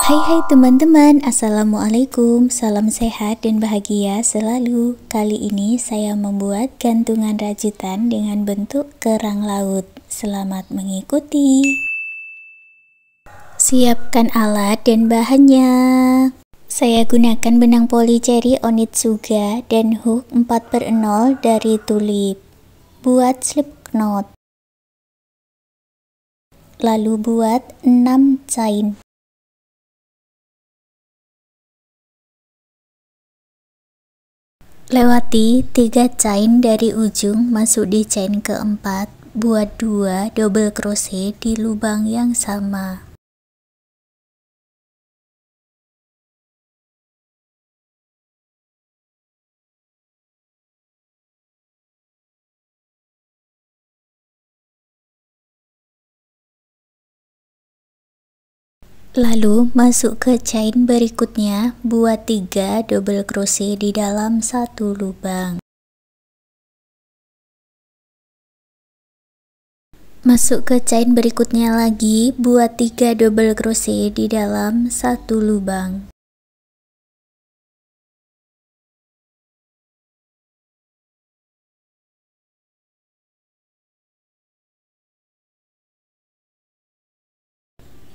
Hai teman-teman, Assalamualaikum, salam sehat dan bahagia selalu. Kali ini saya membuat gantungan rajutan dengan bentuk kerang laut. Selamat mengikuti. Siapkan alat dan bahannya. Saya gunakan benang polycherry Onitsuga dan hook 4/0 dari Tulip. Buat slip knot. Lalu buat 6 chain. Lewati 3 chain dari ujung masuk di chain keempat, buat 2 double crochet di lubang yang sama. Lalu masuk ke chain berikutnya, buat 3 double crochet di dalam satu lubang. Masuk ke chain berikutnya lagi, buat 3 double crochet di dalam satu lubang.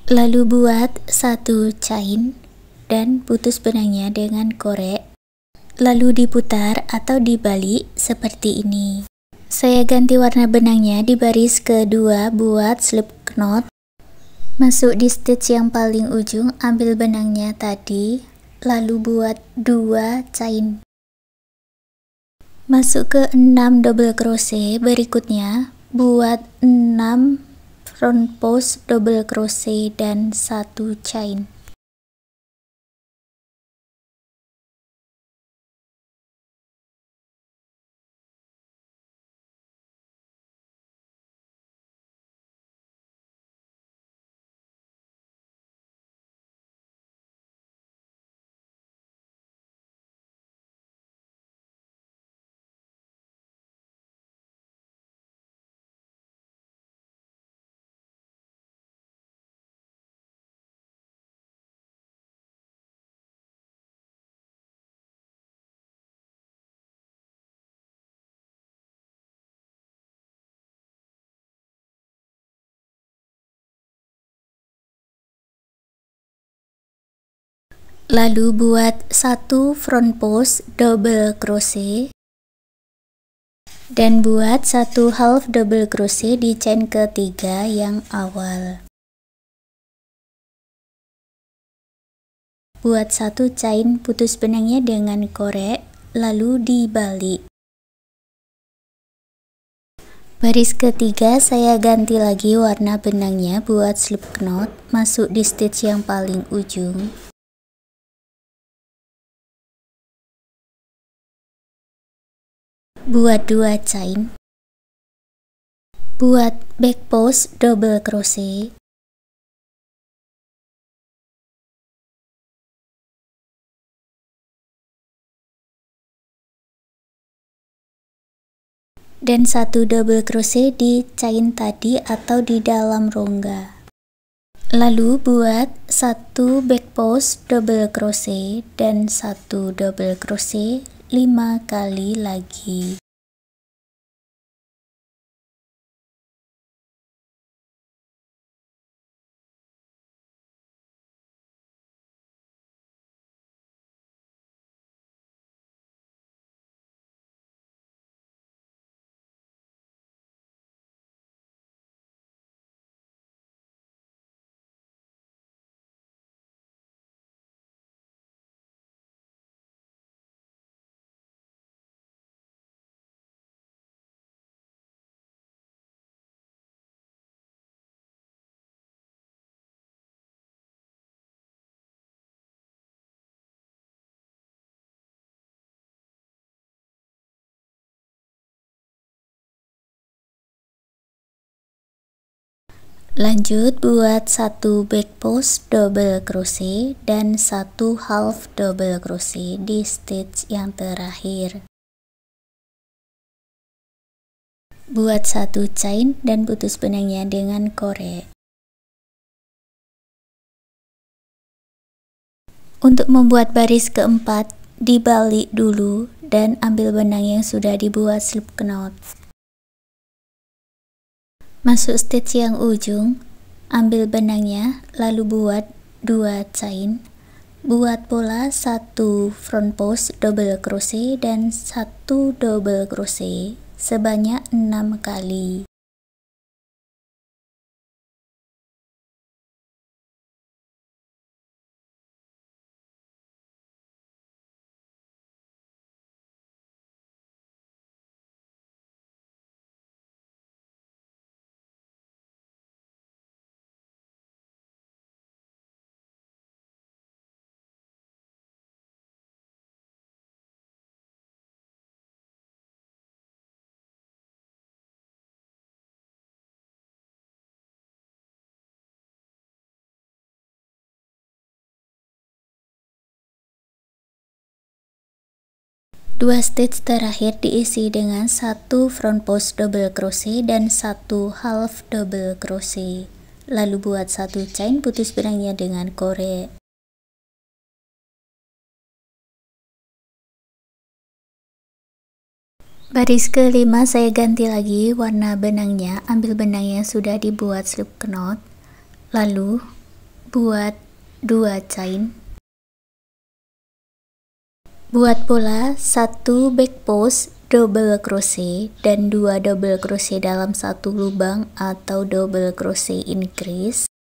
Lalu buat 1 chain dan putus benangnya dengan korek. Lalu diputar atau dibalik seperti ini. Saya ganti warna benangnya di baris kedua buat slip knot. Masuk di stitch yang paling ujung, ambil benangnya tadi, lalu buat 2 chain. Masuk ke 6 double crochet berikutnya, buat 6 front post double crochet dan 1 chain. Lalu buat 1 front post double crochet dan buat 1 half double crochet di chain ketiga yang awal. Buat 1 chain, putus benangnya dengan korek, lalu dibalik. Baris ketiga saya ganti lagi warna benangnya buat slip knot, masuk di stitch yang paling ujung. Buat 2 chain. Buat back post double crochet. Dan 1 double crochet di chain tadi atau di dalam rongga. Lalu buat 1 back post double crochet dan 1 double crochet 5 kali lagi. Lanjut buat 1 back post double crochet dan 1 half double crochet di stitch yang terakhir. Buat 1 chain dan putus benangnya dengan korek. Untuk membuat baris keempat, dibalik dulu dan ambil benang yang sudah dibuat slip knot. Masuk stitch yang ujung, ambil benangnya, lalu buat 2 chain. Buat pola 1 front post double crochet dan 1 double crochet sebanyak 6 kali. Dua stitch terakhir diisi dengan 1 front post double crochet dan 1 half double crochet. Lalu buat 1 chain, putus benangnya dengan korek. Baris kelima saya ganti lagi warna benangnya, ambil benang yang sudah dibuat slip knot, lalu buat 2 chain. Buat pola 1 back post double crochet dan 2 double crochet dalam satu lubang atau double crochet increase.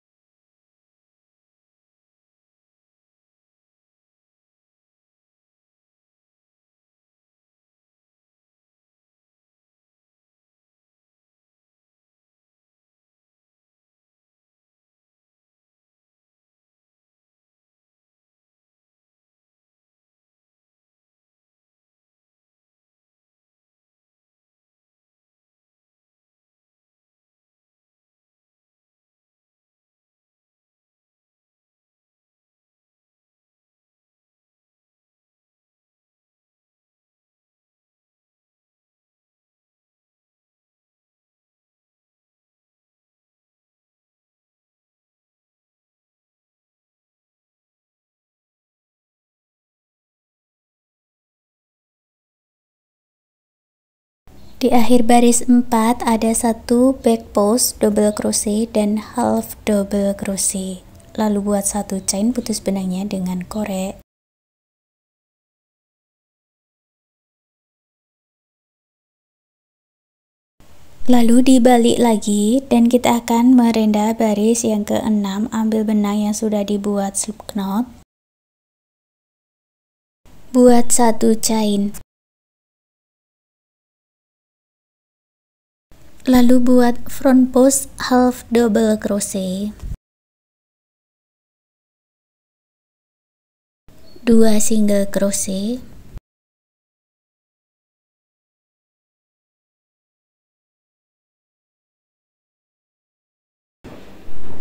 Di akhir baris 4 ada 1 back post double crochet dan half double crochet. Lalu buat 1 chain, putus benangnya dengan korek. Lalu dibalik lagi dan kita akan merenda baris yang ke-6, ambil benang yang sudah dibuat slip knot. Buat 1 chain. Lalu buat front post half double crochet, 2 single crochet,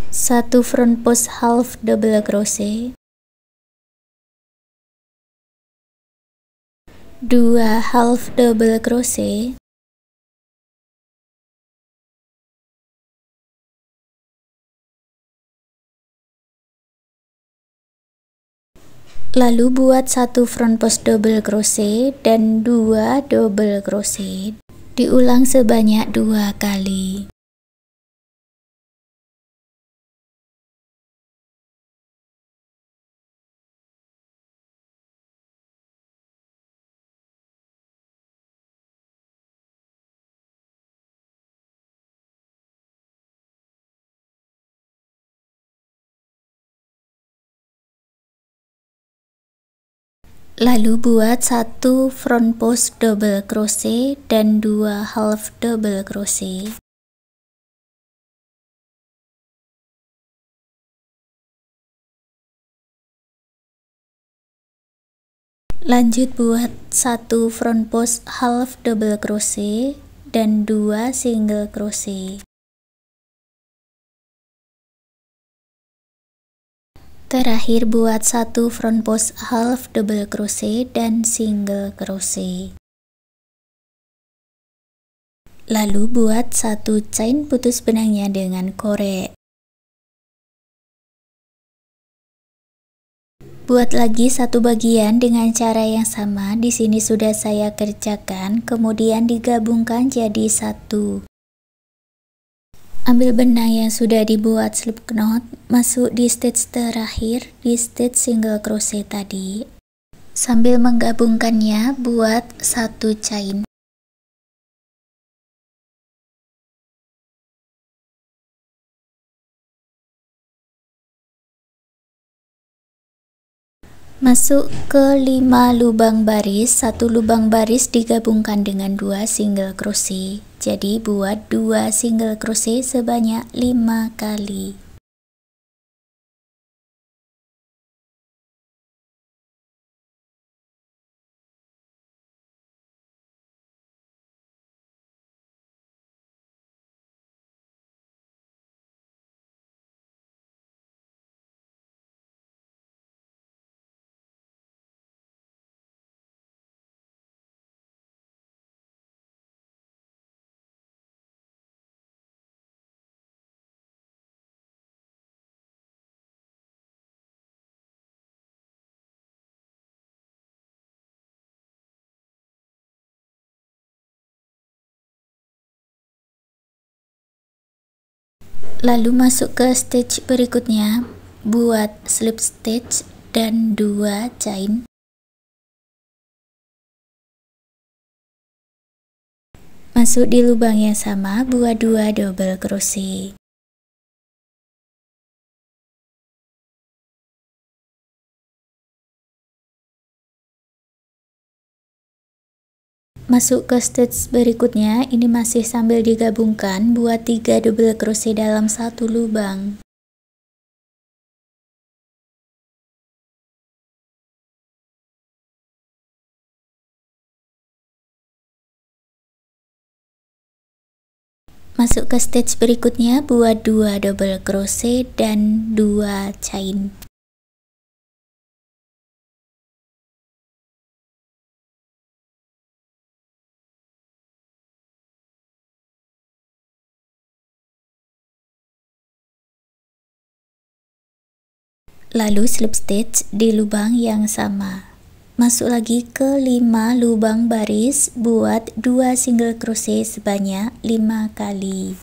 satu front post half double crochet, 2 half double crochet, lalu buat 1 front post double crochet dan 2 double crochet, diulang sebanyak 2 kali. Lalu buat 1 front post double crochet dan 2 half double crochet. Lanjut buat 1 front post half double crochet dan 2 single crochet. Terakhir buat 1 front post half double crochet dan single crochet. Lalu buat 1 chain, putus benangnya dengan korek. Buat lagi satu bagian dengan cara yang sama. Di sini sudah saya kerjakan, kemudian digabungkan jadi satu. Ambil benang yang sudah dibuat slip knot, masuk di stitch terakhir di stitch single crochet tadi. Sambil menggabungkannya, buat satu chain. Masuk ke 5 lubang baris, satu lubang baris digabungkan dengan 2 single crochet. Jadi buat 2 single crochet sebanyak 5 kali. Lalu masuk ke stitch berikutnya, buat slip stitch dan 2 chain. Masuk di lubang yang sama, buat 2 double crochet. Masuk ke stitch berikutnya, ini masih sambil digabungkan, buat 3 double crochet dalam satu lubang. Masuk ke stitch berikutnya, buat 2 double crochet dan 2 chain. Lalu slip stitch di lubang yang sama. Masuk lagi ke 5 lubang baris, buat 2 single crochet sebanyak 5 kali.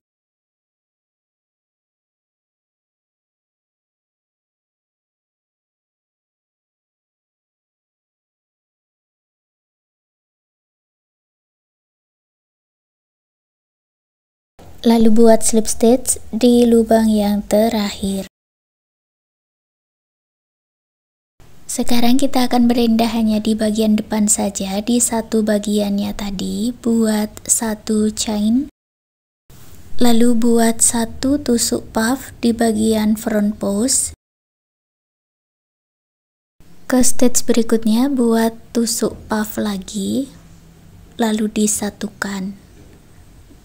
Lalu buat slip stitch di lubang yang terakhir. Sekarang kita akan berendah hanya di bagian depan saja, di satu bagiannya tadi, buat satu chain. Lalu buat satu tusuk puff di bagian front post. Ke stitch berikutnya, buat tusuk puff lagi, lalu disatukan.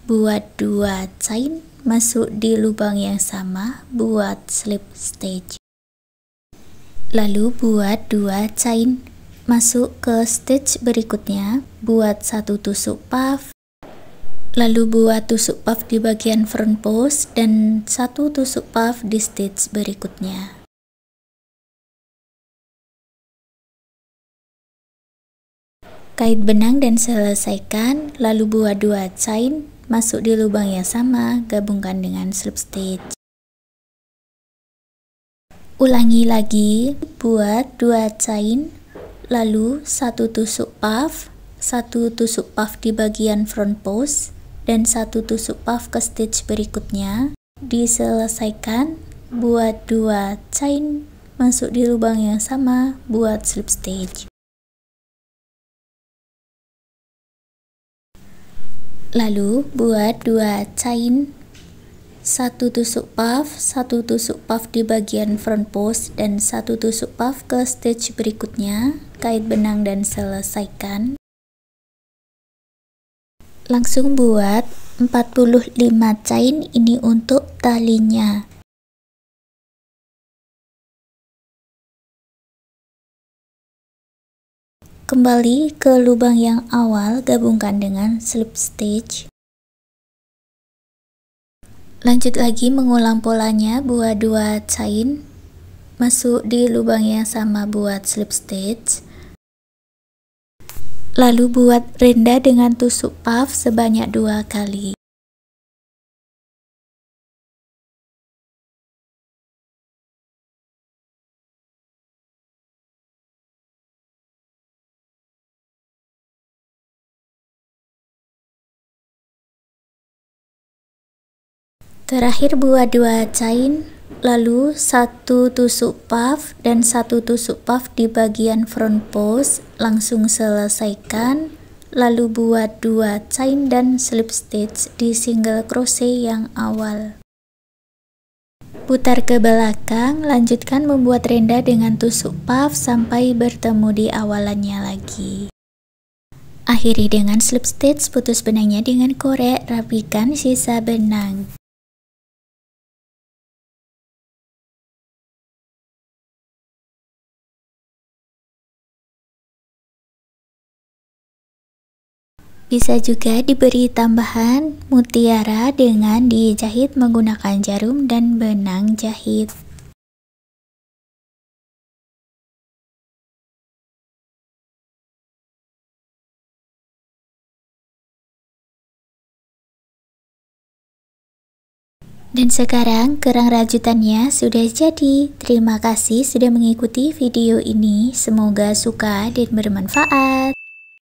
Buat 2 chain, masuk di lubang yang sama, buat slip stitch. Lalu buat 2 chain, masuk ke stitch berikutnya, buat satu tusuk puff, lalu buat tusuk puff di bagian front post dan satu tusuk puff di stitch berikutnya. Kait benang dan selesaikan, lalu buat 2 chain, masuk di lubang yang sama, gabungkan dengan slip stitch. Ulangi lagi, buat 2 chain, lalu satu tusuk puff di bagian front post dan satu tusuk puff ke stitch berikutnya. Diselesaikan, buat 2 chain, masuk di lubang yang sama, buat slip stitch. Lalu buat 2 chain, satu tusuk puff di bagian front post dan satu tusuk puff ke stitch berikutnya, kait benang dan selesaikan. Langsung buat 45 chain, ini untuk talinya. Kembali ke lubang yang awal, gabungkan dengan slip stitch. Lanjut lagi mengulang polanya, buat 2 chain, masuk di lubang yang sama buat slip stitch. Lalu buat renda dengan tusuk puff sebanyak 2 kali. Terakhir buat 2 chain, lalu 1 tusuk puff dan 1 tusuk puff di bagian front post, langsung selesaikan. Lalu buat 2 chain dan slip stitch di single crochet yang awal. Putar ke belakang, lanjutkan membuat renda dengan tusuk puff sampai bertemu di awalannya lagi. Akhiri dengan slip stitch, putus benangnya dengan korek, rapikan sisa benang. Bisa juga diberi tambahan mutiara dengan dijahit menggunakan jarum dan benang jahit. Dan sekarang kerang rajutannya sudah jadi. Terima kasih sudah mengikuti video ini. Semoga suka dan bermanfaat.